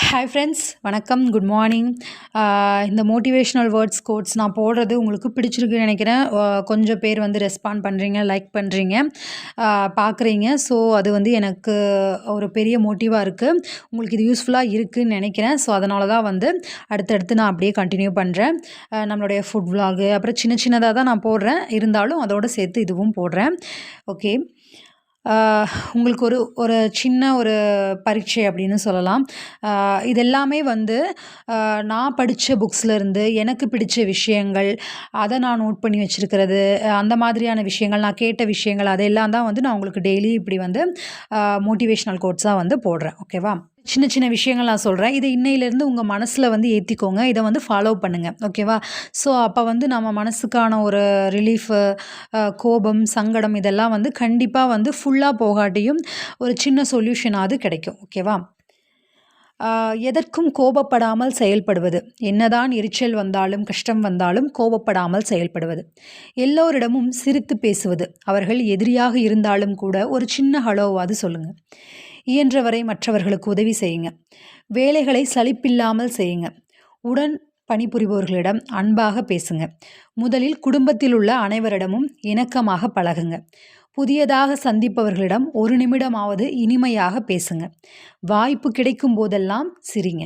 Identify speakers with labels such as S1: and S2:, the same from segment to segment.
S1: Hi friends, வணக்கம், good morning. இந்த motivational words quotes நான் போடுறது உங்களுக்கு பிடிச்சிருக்குன்னு நினைக்கிறேன். கொஞ்சம் பேர் வந்து ரெஸ்பாண்ட் பண்ணுறீங்க, லைக் பண்ணுறீங்க, பார்க்குறீங்க. ஸோ அது வந்து எனக்கு ஒரு பெரிய மோட்டிவாக இருக்குது. உங்களுக்கு இது யூஸ்ஃபுல்லாக இருக்குதுன்னு நினைக்கிறேன். ஸோ அதனால தான் வந்து அடுத்தடுத்து நான் அப்படியே கண்டினியூ பண்ணுறேன். நம்மளுடைய ஃபுட் விலாகு அப்புறம் சின்ன சின்னதாக தான் நான் போடுறேன். இருந்தாலும் அதோடு சேர்த்து இதுவும் போடுறேன். ஓகே, உங்களுக்கு ஒரு சின்ன ஒரு பரீட்சை அப்படின்னு சொல்லலாம். இது எல்லாமே வந்து நான் படித்த புக்ஸ்லேருந்து எனக்கு பிடிச்ச விஷயங்கள், அதை நான் நோட் பண்ணி வச்சுருக்கிறது, அந்த மாதிரியான விஷயங்கள், நான் கேட்ட விஷயங்கள், அதெல்லாம் தான் வந்து நான் உங்களுக்கு டெய்லி இப்படி வந்து மோட்டிவேஷ்னல் கோட்ஸாக வந்து போடுறேன். ஓகேவா? சின்ன சின்ன விஷயங்கள் நான் சொல்கிறேன். இதை இன்னையிலேருந்து உங்கள் மனசில் வந்து ஏற்றிக்கோங்க. இதை வந்து ஃபாலோ பண்ணுங்கள். ஓகேவா? ஸோ அப்போ வந்து நம்ம மனசுக்கான ஒரு ரிலீஃபு, கோபம், சங்கடம் இதெல்லாம் வந்து கண்டிப்பாக வந்து ஃபுல்லாக போகாட்டியும் ஒரு சின்ன சொல்யூஷனாவது கிடைக்கும். ஓகேவா? எதற்கும் கோபப்படாமல் செயல்படுவது. என்னதான் எரிச்சல் வந்தாலும் கஷ்டம் வந்தாலும் கோபப்படாமல் செயல்படுவது. எல்லோரிடமும் சிரித்து பேசுவது. அவர்கள் எதிரியாக இருந்தாலும் கூட ஒரு சின்ன ஹலோவாது சொல்லுங்கள். இயன்றவரை மற்றவர்களுக்கு உதவி செய்யுங்க. வேலைகளை சலிப்பில்லாமல் செய்யுங்க. உடன் பணிபுரிபவர்களிடம் அன்பாக பேசுங்க. முதலில் குடும்பத்தில் உள்ள அனைவரிடமும் இணக்கமாக பழகுங்க. புதியதாக சந்திப்பவர்களிடம் ஒரு நிமிடமாவது இனிமையாக பேசுங்க. வாய்ப்பு கிடைக்கும் போதெல்லாம் சிரிங்க.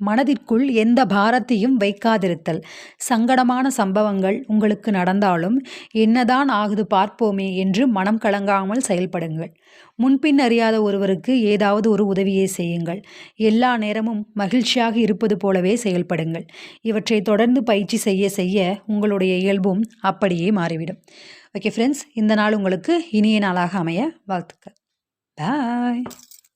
S1: மனதிற்குள் எந்த பாரத்தையும் வைக்காதிருத்தல். சங்கடமான சம்பவங்கள் உங்களுக்கு நடந்தாலும் என்னதான் ஆகுது பார்ப்போமே என்று மனம் கலங்காமல் செயல்படுங்கள். முன்பின் அறியாத ஒருவருக்கு ஏதாவது ஒரு உதவியை செய்யுங்கள். எல்லா நேரமும் மகிழ்ச்சியாக இருப்பது போலவே செயல்படுங்கள். இவற்றை தொடர்ந்து பயிற்சி செய்ய செய்ய உங்களுடைய இயல்பும் அப்படியே மாறிவிடும். ஓகே ஃப்ரெண்ட்ஸ், இந்த நாள் உங்களுக்கு இனிய நாளாக அமைய வாழ்த்துக்கள். பாய்.